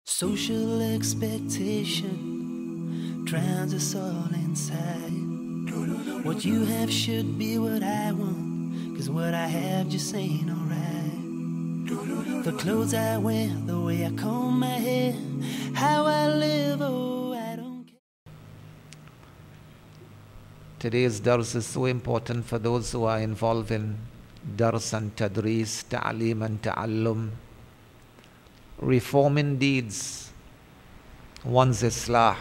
Social expectation drowns us all inside. What you have should be what I want, 'cause what I have just ain't alright. The clothes I wear, the way I comb my hair, how I live, oh, I don't care. Today's dars is so important for those who are involved in dars and tadris, ta'aleem and ta'allum. Reforming deeds, one's Islaahul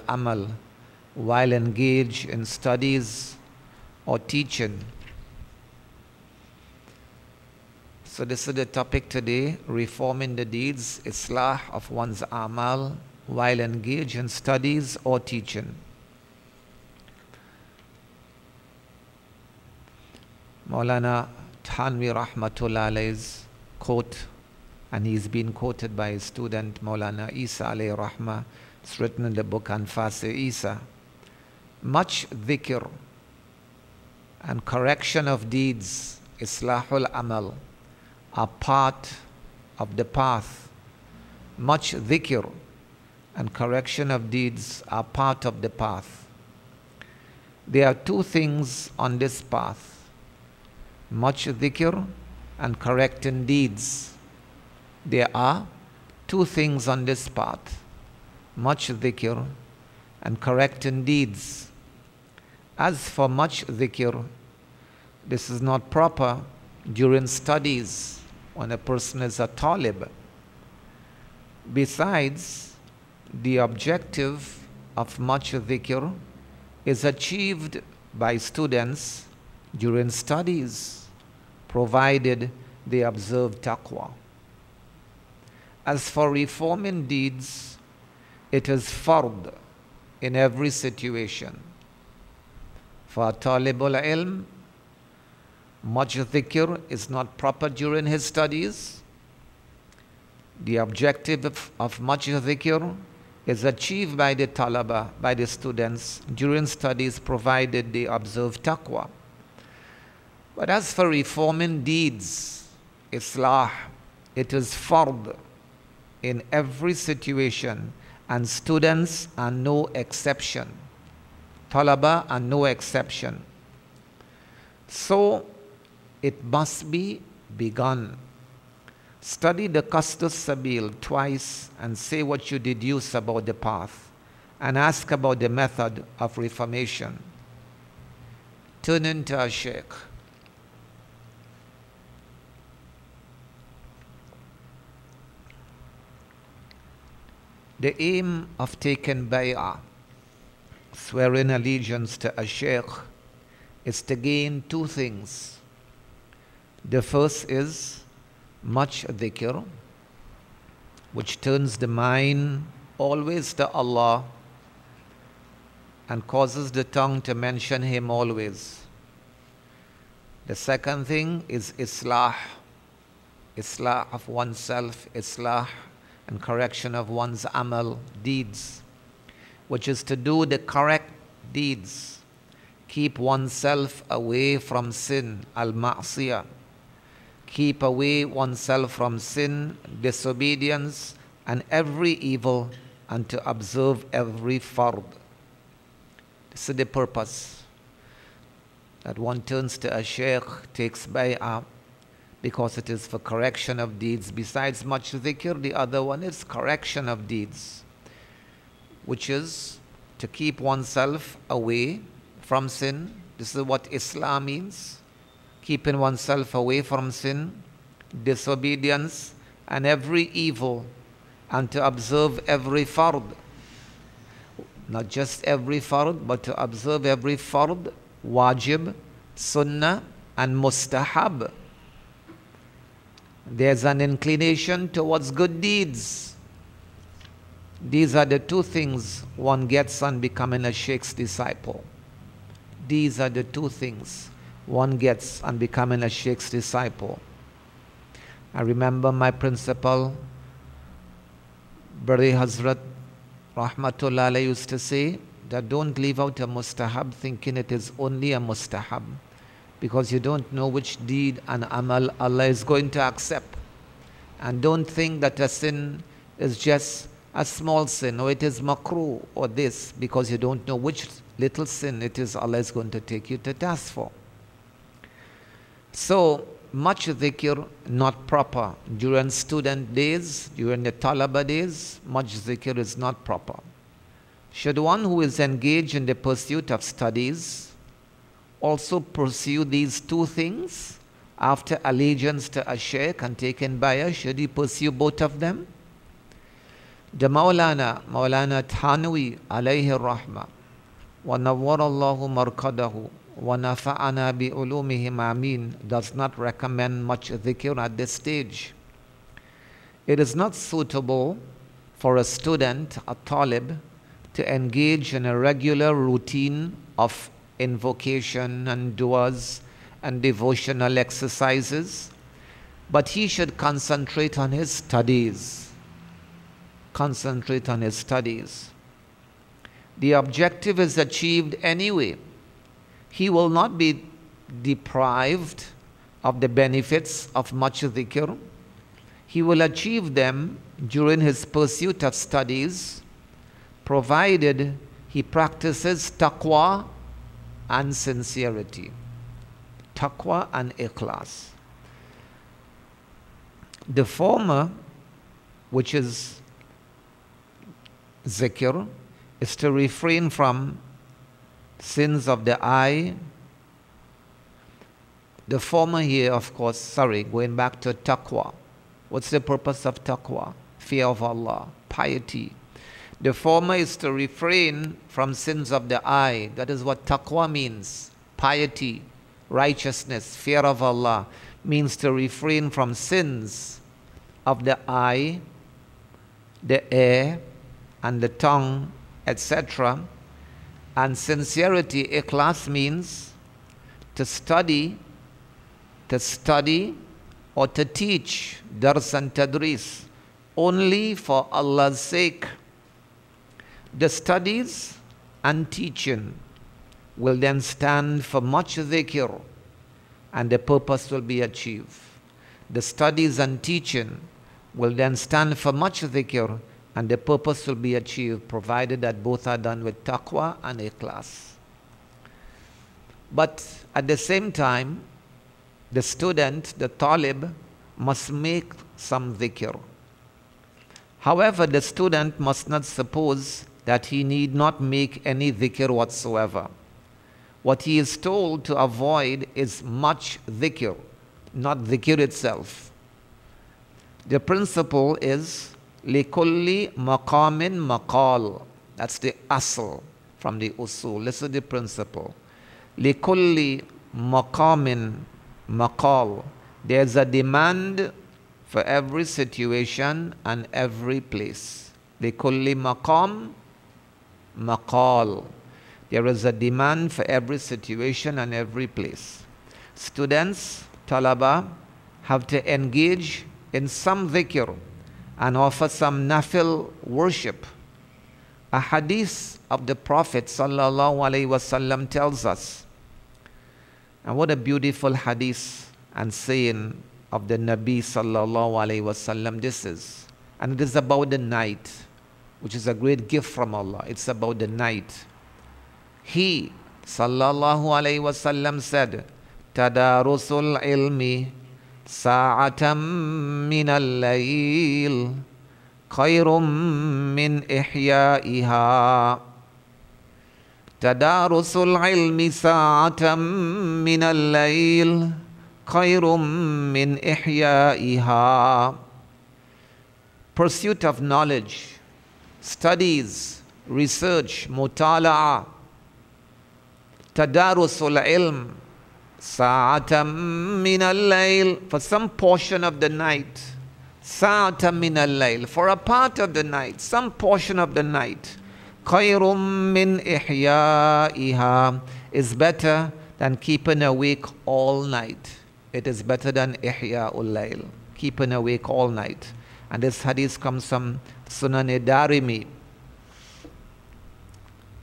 Amal, while engaged in studies or teaching. So this is the topic today, reforming the deeds, Islah of one's Amal, while engaged in studies or teaching. Maulana Thanwi Rahmatullah Alayhi's quote, and he's been quoted by his student Maulana Isa alayhi rahmah. It's written in the book Anfas Isa. Much dhikr and correction of deeds, Islaahul Amal, are part of the path. Much dhikr and correction of deeds are part of the path. There are two things on this path: much dhikr and correcting deeds. There are two things on this path: much dhikr and correcting deeds. As for much dhikr, this is not proper during studies when a person is a talib. Besides, the objective of much dhikr is achieved by students during studies, provided they observe taqwa. As for reforming deeds, it is fard in every situation. For talibul ilm, much dhikr is not proper during his studies. The objective of much dhikr is achieved by the talaba, by the students during studies, provided they observe taqwa. But as for reforming deeds, Islah, it is fard in every situation, and students are no exception. Talaba are no exception. So it must be begun. Study the Qasdus Sabil twice and say what you deduce about the path, and ask about the method of reformation. Turn into a sheikh. The aim of taking Bayaat, swearing allegiance to a sheikh, is to gain two things. The first is much dhikr, which turns the mind always to Allah and causes the tongue to mention Him always. The second thing is Islah of oneself, Islah and correction of one's amal, deeds, which is to do the correct deeds, keep oneself away from sin, al-ma'siyah, keep away oneself from sin, disobedience, and every evil, and to observe every fard. This is the purpose, that one turns to a sheikh, takes bay'ah, because it is for correction of deeds. Besides much dhikr, the other one is correction of deeds, which is to keep oneself away from sin. This is what Islam means: keeping oneself away from sin, disobedience, and every evil, and to observe every fard. Not just every fard, but to observe every fard, wajib, sunnah, and mustahab. There's an inclination towards good deeds. These are the two things one gets on becoming a sheikh's disciple. These are the two things one gets on becoming a sheikh's disciple. I remember my principal, Bari Hazrat Rahmatullah Alayhi, used to say that don't leave out a mustahab thinking it is only a mustahab, because you don't know which deed and amal Allah is going to accept. And don't think that a sin is just a small sin, or it is makruh, or this, because you don't know which little sin it is Allah is going to take you to task for. So, much dhikr not proper. During student days, during the talaba days, much dhikr is not proper. Should one who is engaged in the pursuit of studies also pursue these two things after allegiance to a shaykh and taken bay'ah? Should he pursue both of them? The Maulana Thanwi alayhi rahmah wa nawwara Allahu marqadahu wa nafa'ana bi ulumihim amin does not recommend much dhikr at this stage. It is not suitable for a student, a talib, to engage in a regular routine of invocation and du'as and devotional exercises, but he should concentrate on his studies. Concentrate on his studies. The objective is achieved anyway. He will not be deprived of the benefits of much dhikr. He will achieve them during his pursuit of studies, provided he practices taqwa and sincerity. Taqwa and ikhlas. The former, which is zikr, is to refrain from sins of the eye. The former here, of course, going back to taqwa. What's the purpose of taqwa? Fear of Allah, piety. The former is to refrain from sins of the eye. That is what taqwa means. Piety, righteousness, fear of Allah means to refrain from sins of the eye, the ear, and the tongue, etc. And sincerity, ikhlas, means to study or to teach, dars and tadris, only for Allah's sake. The studies and teaching will then stand for much dhikr, and the purpose will be achieved. The studies and teaching will then stand for much dhikr, and the purpose will be achieved, provided that both are done with taqwa and ikhlas. But at the same time, the student, the talib, must make some dhikr. However, the student must not suppose that he need not make any dhikr whatsoever. What he is told to avoid is much dhikr, not dhikr itself. The principle is likulli maqamin maqal. That's the asl from the usul. Listen to the principle. Likulli maqamin maqal. There's a demand for every situation and every place. Likulli maqam maqal. There is a demand for every situation and every place. Students, talaba, have to engage in some dhikr and offer some nafil worship. A hadith of the Prophet ﷺ tells us, and what a beautiful hadith and saying of the Nabi ﷺ this is. And it is about the night, which is a great gift from Allah. It's about the night. He ﷺ said, Tadarusul ilmi sa'atam min al-layl khayrum min ihya'iha. Tadarusul ilmi sa'atam min al-layl khayrum min ihya'iha. Pursuit of knowledge, studies, research, mutala'a. Tadarusul ilm sa'atam min al-layl, for some portion of the night. Sa'atam min al-layl, for a part of the night, some portion of the night. Khayrum min ihya'iha, is better than keeping awake all night. It is better than ihya'ul layl, keeping awake all night. And this hadith comes from Sunan Darimi.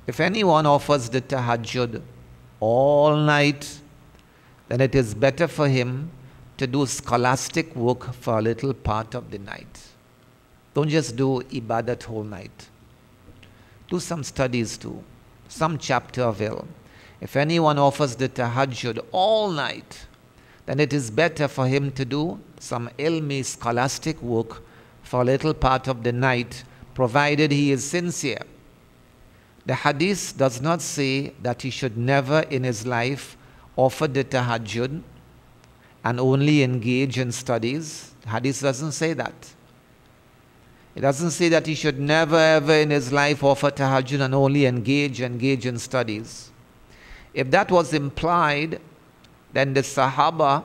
If anyone offers the tahajjud all night, then it is better for him to do scholastic work for a little part of the night. Don't just do ibadat whole night. Do some studies too, some chapter of ilm. If anyone offers the tahajjud all night, then it is better for him to do some ilmi scholastic work for a little part of the night, provided he is sincere. The hadith does not say that he should never in his life offer the tahajjud and only engage in studies. The hadith doesn't say that. It doesn't say that he should never ever in his life offer tahajjud and only engage in studies. If that was implied, then the Sahaba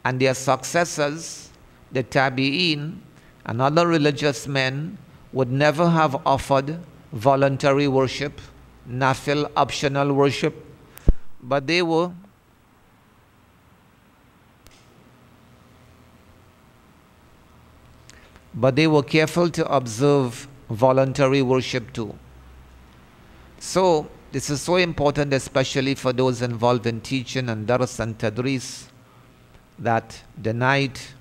and their successors, the Tabi'een and other religious men would never have offered voluntary worship, nafil, optional worship, but they were careful to observe voluntary worship too. So this is so important, especially for those involved in teaching and dars and tadris, that the night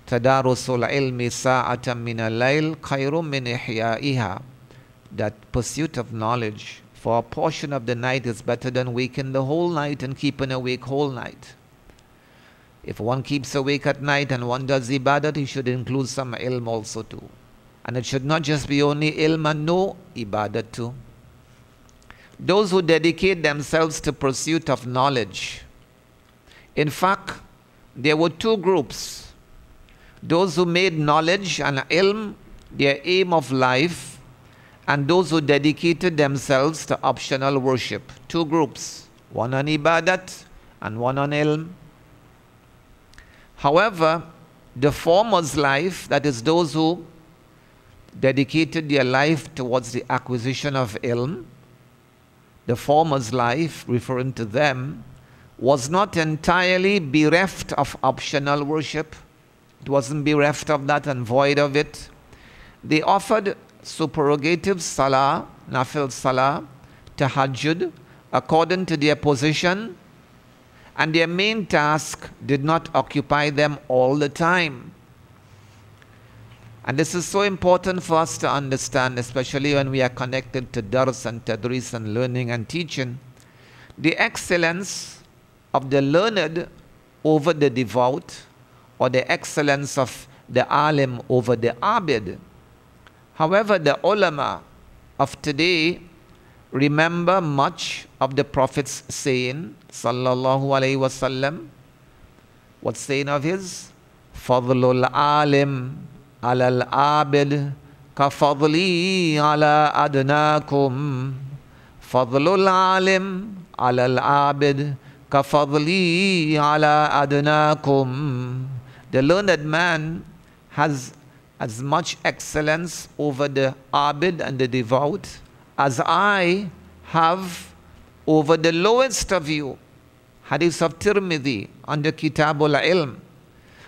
tadarusul ilmi sa'atan min al-layl khayrun min ihya'iha, that pursuit of knowledge for a portion of the night is better than waking the whole night and keeping awake whole night. If one keeps awake at night and one does ibadat, he should include some ilm also too. And it should not just be only ilm and no ibadat too. Those who dedicate themselves to pursuit of knowledge. In fact, there were two groups. Those who made knowledge and ilm their aim of life, and those who dedicated themselves to optional worship. Two groups, one on ibadat and one on ilm. However, the former's life, that is those who dedicated their life towards the acquisition of ilm, the former's life, referring to them, was not entirely bereft of optional worship. It wasn't bereft of that and void of it. They offered superrogative salah, nafil salah, tahajjud, according to their position, and their main task did not occupy them all the time. And this is so important for us to understand, especially when we are connected to dars and tadris and learning and teaching. The excellence of the learned over the devout, or the excellence of the alim over the abid. However, the ulama of today remember much of the Prophet's saying, sallallahu alaihi wasallam. What saying of his? Fadlul alim ala al-abid ka fadli ala adnakum. Fadlul alim ala al-abid ka fadli ala adnakum. The learned man has as much excellence over the abid and the devout as I have over the lowest of you. Hadith of Tirmidhi under Kitabul Ilm.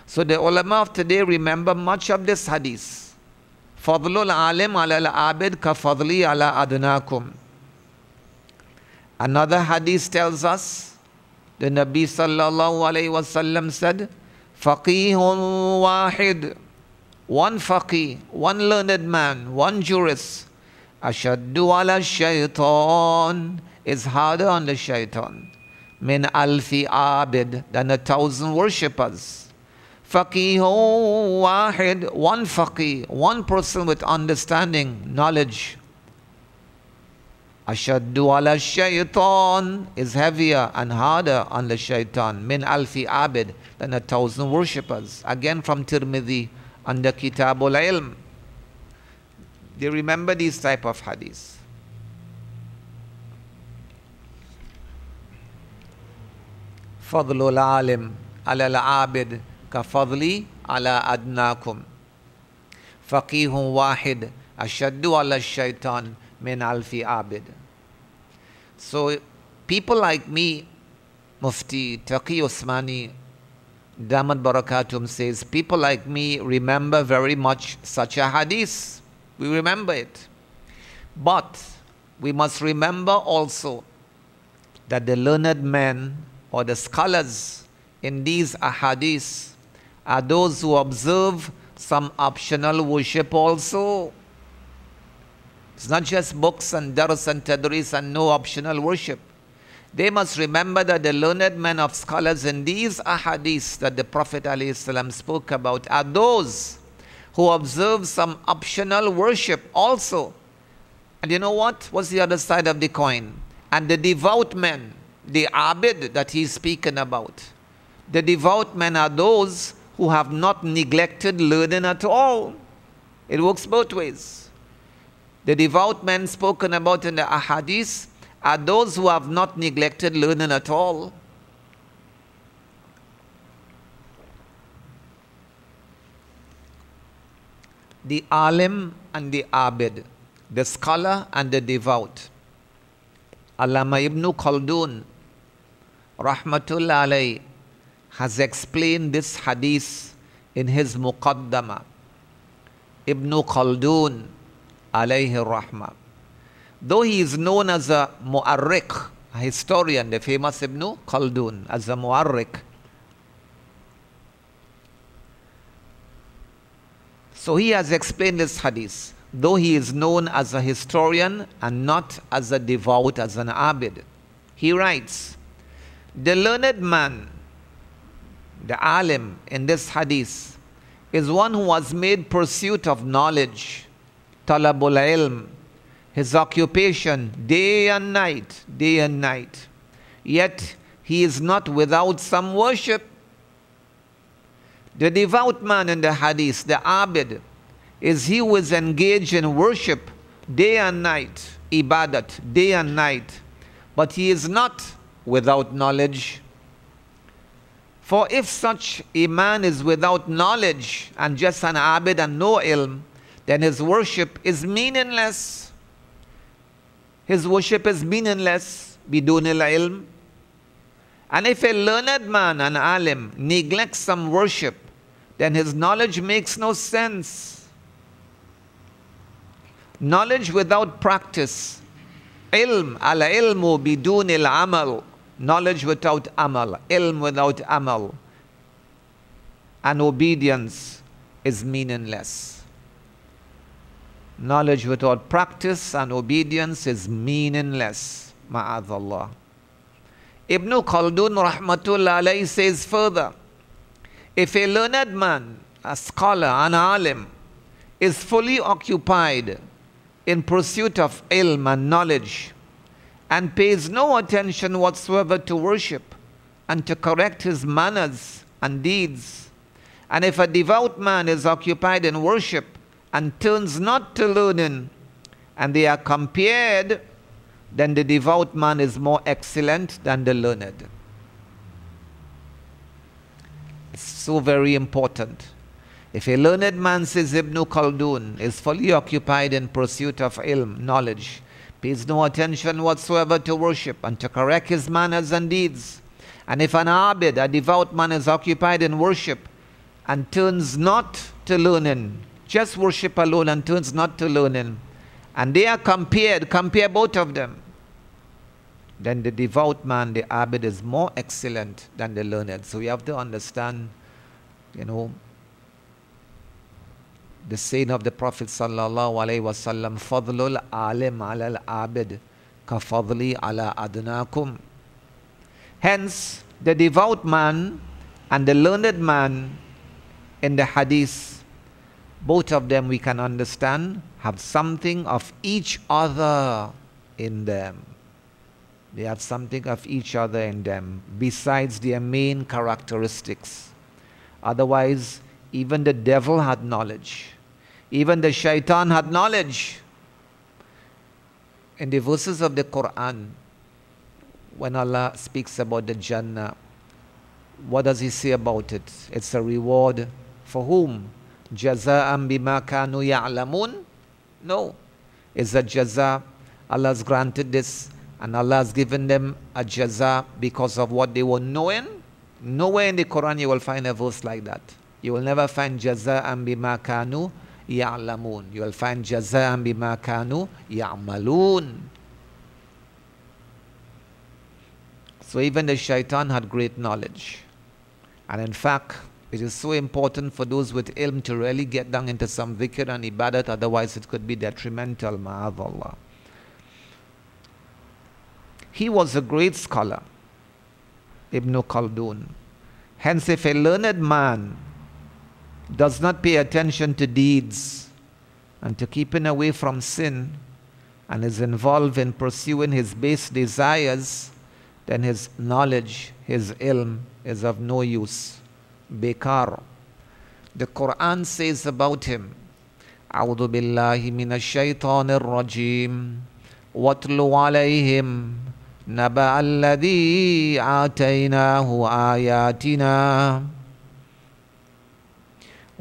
So the ulama of today remember much of this hadith. Fadlul alim ala al-abid ka fadli ala adnakum. Another hadith tells us, the Nabi sallallahu alayhi wasallam said, Faqihun wahid, one faqih, one learned man, one jurist, ashaddu ala shaitan, is harder on the shaitan, min alfi abid, than 1,000 worshippers. Faqihun wahid, one faqih, one person with understanding, knowledge. Ashaddu ala shaitan, is heavier and harder on the shaitan, min alfi abid, than 1,000 worshippers. Again from Tirmidhi under Kitabul Ilm. They remember these type of hadiths. Fadlul alim ala al-abid ka fadli ala adnakum. Faqihun wahid ashaddu ala shaitan min alfi abid. So people like me, Mufti Taqi Usmani Damat Barakatum says, people like me remember very much such a hadith. We remember it. But we must remember also that the learned men or the scholars in these ahadith are those who observe some optional worship also. It's not just books and dars and tadris and no optional worship. They must remember that the learned men of scholars in these ahadith that the Prophet ﷺ spoke about are those who observe some optional worship also. And you know what? What's the other side of the coin? And the devout men, the abid that he's speaking about, the devout men are those who have not neglected learning at all. It works both ways. The devout men spoken about in the ahadith are those who have not neglected learning at all. The alim and the abid, the scholar and the devout. Allama Ibn Khaldun, rahmatullah alayhi, has explained this hadith in his Muqaddama. Ibn Khaldun, alayhi rahmah. Though he is known as a mu'arrikh, a historian, the famous Ibn Khaldun, as a mu'arrikh. So he has explained this hadith, though he is known as a historian and not as a devout, as an abid. He writes, the learned man, the alim in this hadith, is one who has made pursuit of knowledge, talabul ilm, his occupation day and night. Yet he is not without some worship. The devout man in the hadith, the abid, is he who is engaged in worship day and night, ibadat, day and night. But he is not without knowledge. For if such a man is without knowledge and just an abid and no ilm, then his worship is meaningless. His worship is meaningless, bidun ilm. And if a learned man, an alim, neglects some worship, then his knowledge makes no sense. Knowledge without practice, ilm, ala ilmu bidun amal, knowledge without amal, ilm without amal, and obedience is meaningless. Knowledge without practice and obedience is meaningless. Ma'adallah. Ibn Khaldun rahmatullah alayhi says further, if a learned man, a scholar, an alim, is fully occupied in pursuit of ilm and knowledge and pays no attention whatsoever to worship and to correct his manners and deeds, and if a devout man is occupied in worship and turns not to learning, and they are compared, then the devout man is more excellent than the learned. It's so very important. If a learned man, says Ibn Khaldun, is fully occupied in pursuit of ilm, knowledge, pays no attention whatsoever to worship and to correct his manners and deeds, and if an abid, a devout man, is occupied in worship and turns not to learning, just worship alone and turns not to learning, and they are compared, compare both of them, then the devout man, the abid, is more excellent than the learned. So we have to understand, the saying of the Prophet sallallahu alaihi wasallam, "Fadlul alim ala al-abid ka fadli ala adnakum." Hence, the devout man and the learned man in the hadith, both of them we can understand have something of each other in them. They have something of each other in them besides their main characteristics. Otherwise, even the devil had knowledge. Even the shaitan had knowledge. In the verses of the Quran, when Allah speaks about the Jannah, what does He say about it? It's a reward for whom? Jaza'an bima kanu ya'lamun? No. It's a jaza. Allah has granted this, and Allah has given them a jaza because of what they were knowing. Nowhere in the Quran you will find a verse like that. You will never find jaza'an bima kanu ya'lamun. You will find jaza'an bima kanu ya'malun. So even the shaitan had great knowledge. And in fact, it is so important for those with ilm to really get down into some dhikr and ibadat, otherwise it could be detrimental, ma'adallah. He was a great scholar, Ibn Khaldun. Hence, if a learned man does not pay attention to deeds and to keeping away from sin and is involved in pursuing his base desires, then his knowledge, his ilm is of no use. Bekar. The Quran says about him, A'udhu billahi minash shaitanir rajim, watlu alayhim naba alladhi ataynahu ayatina.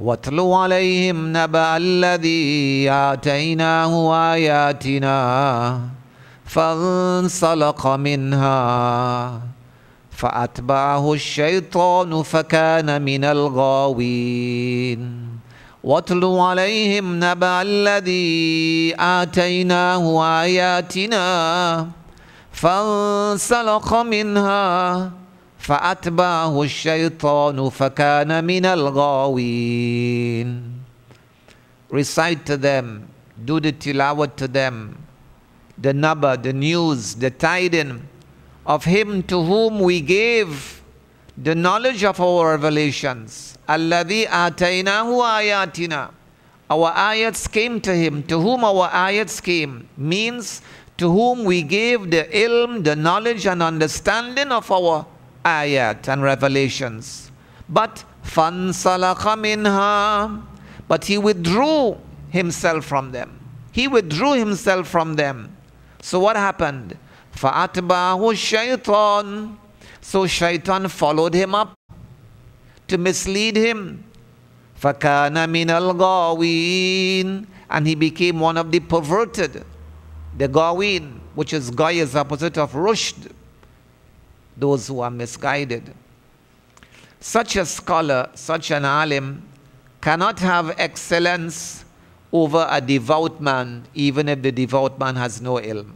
واتلو عليهم نبأ الذي آتيناه آياتنا فانسلخ منها فأتبعه الشيطان فكان من الغاوين واتلو عليهم نبأ الذي آتيناه آياتنا فانسلخ منها فأتبعه الشيطان فكان من الغاوين. Recite to them, do the tilawat to them, the naba, the news, the tiding of him to whom we gave the knowledge of our revelations. Alladhi ataynahu ayatina. Our ayats came to him. To whom our ayats came means to whom we gave the ilm, the knowledge and understanding of our ayat and revelations. But fansalakha minha, but he withdrew himself from them. He withdrew himself from them. So what happened? Fa'atba'ahu shaitan. So shaitan followed him up to mislead him. Fakana min al-gawin, and he became one of the perverted. The gawin, which is gay, is opposite of rushd, those who are misguided. Such a scholar, such an alim, cannot have excellence over a devout man, even if the devout man has no ilm.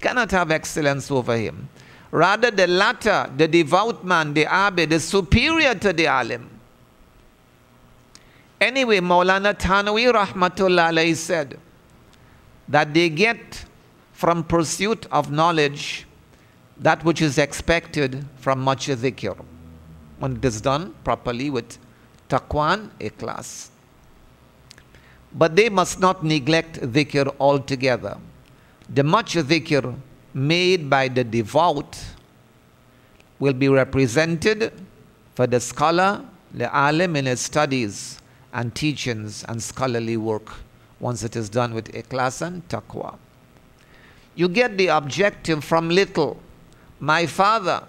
Cannot have excellence over him. Rather, the latter, the devout man, the abid, is superior to the alim. Anyway, Maulana Thanwi rahmatullah alayhi said that they get from pursuit of knowledge that which is expected from much dhikr, when it is done properly with taqwa and ikhlas. But they must not neglect dhikr altogether. The much dhikr made by the devout will be represented for the scholar, the alim, in his studies and teachings and scholarly work once it is done with ikhlas and taqwa. You get the objective from little. My father,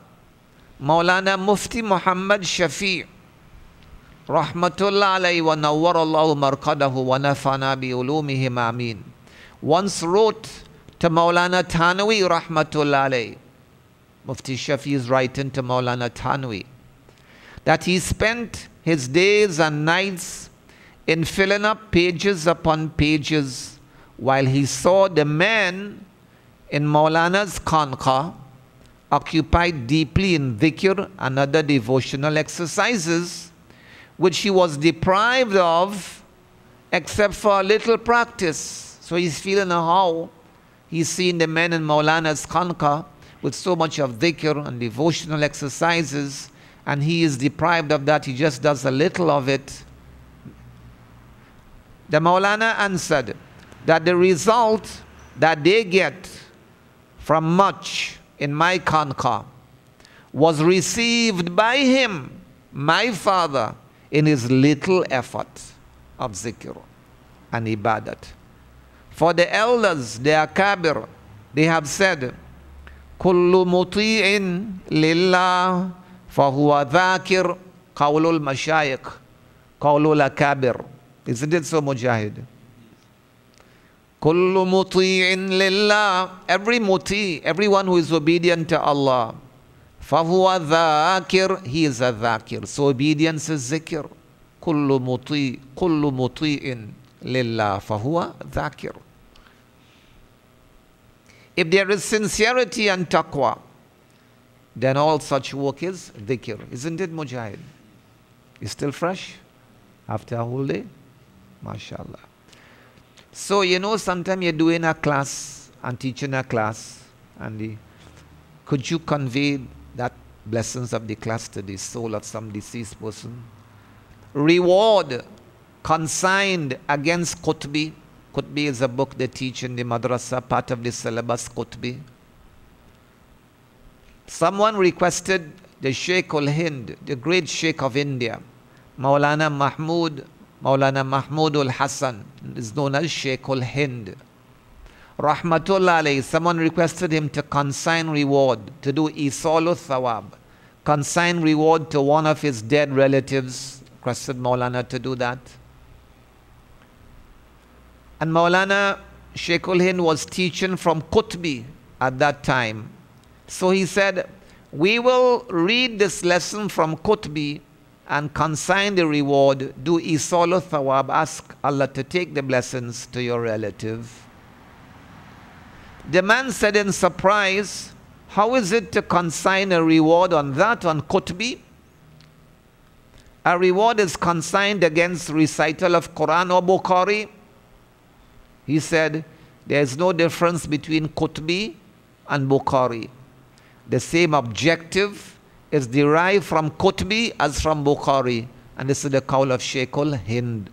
Maulana Mufti Muhammad Shafi, Rahmatullah alayhi wa nawwarallahu marqadahu wa nafana bi ulumihim ameen, once wrote to Maulana Thanwi Rahmatullah alayhi. Mufti Shafi is writing to Maulana Thanwi that he spent his days and nights in filling up pages upon pages while he saw the men in Maulana's khanqa occupied deeply in dhikr and other devotional exercises, which he was deprived of except for a little practice. So he's feeling how he's seen the men in Maulana's khanqa with so much of dhikr and devotional exercises, and he is deprived of that. He just does a little of it. The Maulana answered that the result that they get from much in my khanqa was received by him, my father, in his little effort of zikr and ibadat. For the elders, the akabir, they have said, Kullu muti'in lillah fahuwa dhakir qawlul mashayikh, qawlul akabir. Isn't it so, Mujahid? Kullu muti'in lillah, every muti, everyone who is obedient to Allah, fahuwa dhakir, he is a dhakir. So obedience is zikr. Kullu muti'in lillah fahuwa dhakir. If there is sincerity and taqwa then all such work is dhikr. Isn't it, Mujahid? Is still fresh after a whole day? MashaAllah. So, you know, sometimes you're doing a class and teaching a class, and could you convey that blessings of the class to the soul of some deceased person? Reward consigned against Qutbi. Qutbi is a book they teach in the madrasa, part of the syllabus Qutbi. Someone requested the Sheikh al-Hind, the great Sheikh of India, Maulana Mahmud al-Hassan, is known as Sheikh al-Hind. Rahmatullah alayhi, someone requested him to consign reward, to do Islaahul Thawab, consign reward to one of his dead relatives, requested Maulana to do that. And Maulana Sheikh al-Hind was teaching from Qutbi at that time. So he said, we will read this lesson from Qutbi and consign the reward, do Islaahul Thawab, ask Allah to take the blessings to your relative. The man said in surprise, how is it to consign a reward on that, on Qutbi? A reward is consigned against recital of Quran or Bukhari. He said, there is no difference between Qutbi and Bukhari. The same objective is derived from Qutbi as from Bukhari. And this is the qawl of Sheikh al-Hind.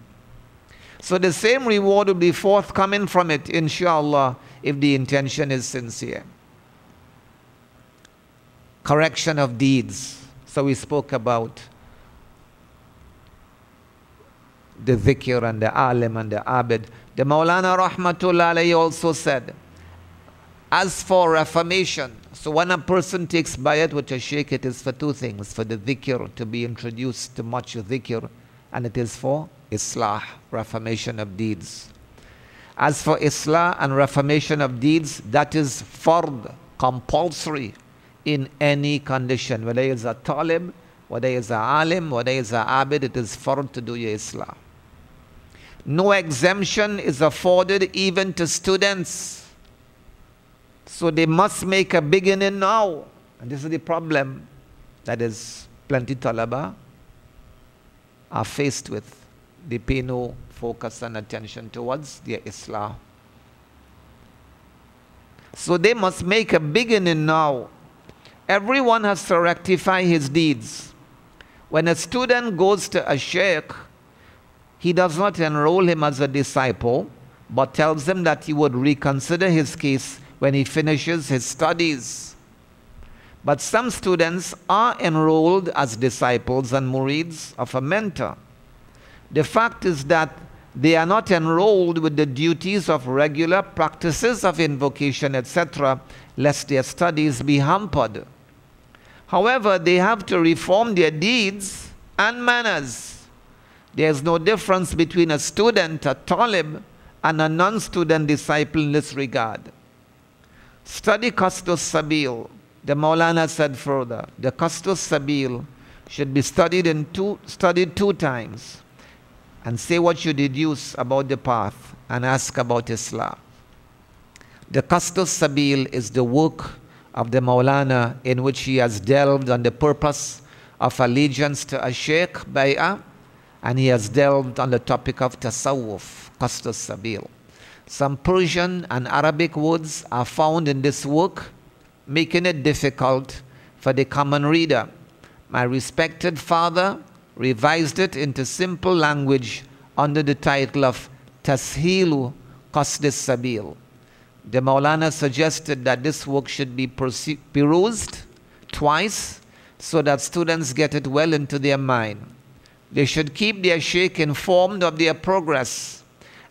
So the same reward will be forthcoming from it, inshallah, if the intention is sincere. Correction of deeds. So we spoke about the dhikr and the alim and the abid. The Maulana Rahmatullah alayhi also said, as for reformation, so when a person takes bayat with a sheikh, it is for two things: for the dhikr, to be introduced to much dhikr, and it is for islah, reformation of deeds. As for islah and reformation of deeds, that is fard, compulsory in any condition, whether it's a talib, whether it's a alim, whether it's a abid, it is fard to do your islah. No exemption is afforded even to students. So they must make a beginning now. And this is the problem that is plenty talaba are faced with. They pay no focus and attention towards their islah. So they must make a beginning now. Everyone has to rectify his deeds. When a student goes to a sheikh, he does not enroll him as a disciple, but tells him that he would reconsider his case when he finishes his studies. But some students are enrolled as disciples and murids of a mentor. The fact is that they are not enrolled with the duties of regular practices of invocation, etc., lest their studies be hampered. However, they have to reform their deeds and manners. There is no difference between a student, a talib, and a non-student disciple in this regard. Study Qasdus Sabil. The Maulana said further, the Qasdus Sabil should be studied two times, and say what you deduce about the path and ask about Islam. The Qasdus Sabil is the work of the Maulana in which he has delved on the purpose of allegiance to a Sheikh, Bayaat, and he has delved on the topic of Tasawwuf, Qasdus Sabil. Some Persian and Arabic words are found in this work, making it difficult for the common reader. My respected father revised it into simple language under the title of Tasheelu Qasdus Sabil. The Maulana suggested that this work should be perused twice so that students get it well into their mind. They should keep their sheikh informed of their progress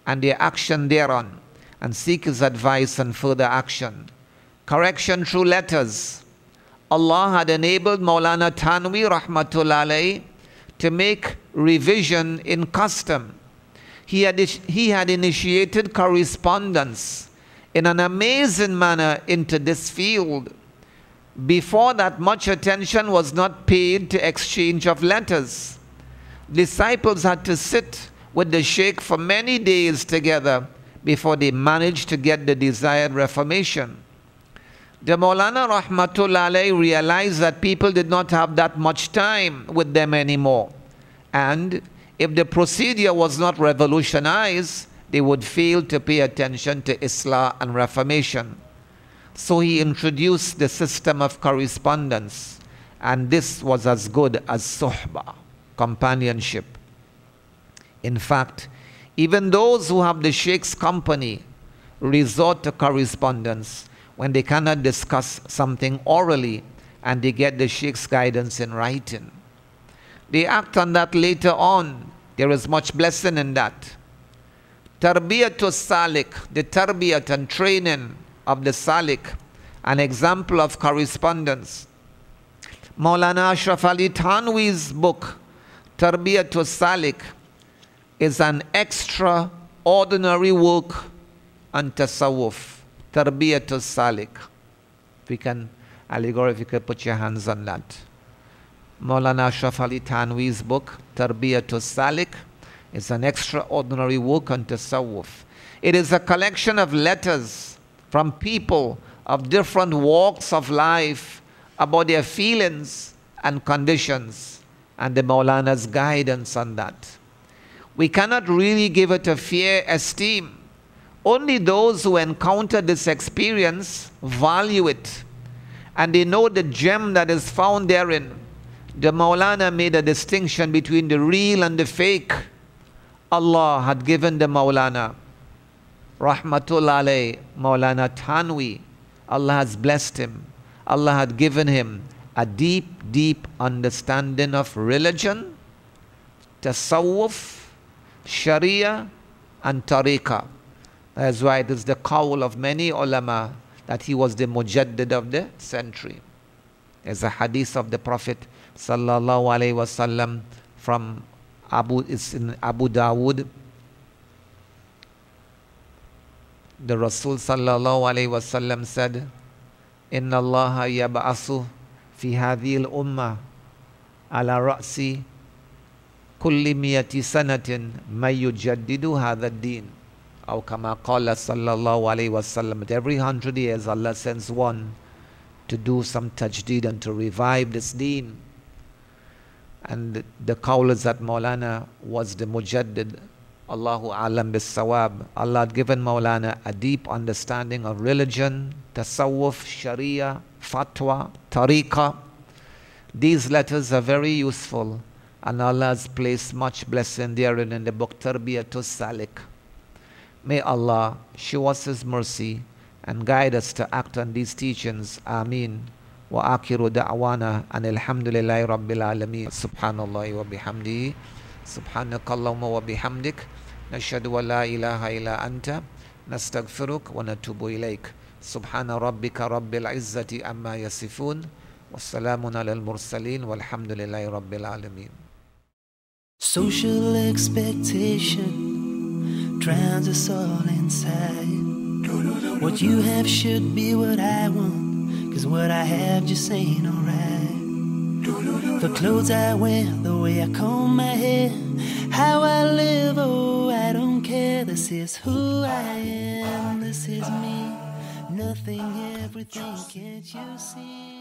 and their action thereon, and seek his advice and further action. Correction through letters. Allah had enabled Maulana Tanwi Rahmatullah alayhi to make revision in custom. He had initiated correspondence in an amazing manner into this field. Before that, much attention was not paid to exchange of letters. Disciples had to sit with the sheikh for many days together before they managed to get the desired reformation. The Maulana Rahmatullah alayhi realized that people did not have that much time with them anymore. And if the procedure was not revolutionized, they would fail to pay attention to Islah and Reformation. So he introduced the system of correspondence, and this was as good as suhbah, companionship. In fact, even those who have the Sheikh's company resort to correspondence when they cannot discuss something orally and they get the Sheikh's guidance in writing. They act on that later on. There is much blessing in that. Tarbiyatul Salik, the tarbiyat and training of the Salik, an example of correspondence. Maulana Ashraf Ali Thanwi's book, Tarbiyatul Salik, is an extraordinary work on tasawwuf. Tarbiyatul Salik. If we can, Aligor, if you could put your hands on that. Maulana Ashraf Ali Thanwi's book, Tarbiyatul Salik, is an extraordinary work on tasawwuf. It is a collection of letters from people of different walks of life about their feelings and conditions, and the Maulana's guidance on that. We cannot really give it a fair esteem. Only those who encounter this experience value it, and they know the gem that is found therein. The Maulana made a distinction between the real and the fake. Allah had given the Maulana, Rahmatullah alayhi, Maulana Thanwi, Allah has blessed him. Allah had given him a deep, deep understanding of religion, tasawwuf, sharia, and tariqah. That's why it is the qawl of many ulama that he was the mujaddid of the century. There's a hadith of the Prophet sallallahu alaihi wasallam from it's in Abu Dawood. The Rasul sallallahu alaihi wasallam said, "Inna Allah yab'asu fi hadhihi al-ummah ala ra'si kulli miyati sanatin may yujaddidu hadha ad-din." Aw kama qala sallallahu alaihi wasallam. At every 100 years Allah sends one to do some tajdeed and to revive this deen. And the qawl is that Maulana was the mujaddid. Allahu alam bis sawab. Allah had given Maulana a deep understanding of religion, tasawwuf, sharia, fatwa, tariqah. These letters are very useful, and Allah has placed much blessing therein in the book Tarbiyatul Salik. May Allah show us His mercy and guide us to act on these teachings. Ameen. Wa akhiru da'wana and alhamdulillahi rabbil alameen. Subhanallah wa bihamdihi. Subhanakallahumma wa bihamdik. Nashhadu wa la ilaha illa anta. Nastaghfiruk wa natubu ilayk. Subhana rabbika rabbil izzati amma yasifun. Wassalamun ala al-mursaleen. Walhamdulillahi rabbil alameen. Social expectation drowns us all inside. What you have should be what I want, 'cause what I have just ain't alright. The clothes I wear, the way I comb my hair, how I live, oh I don't care. This is who I am, this is me. Nothing, everything, can't you see?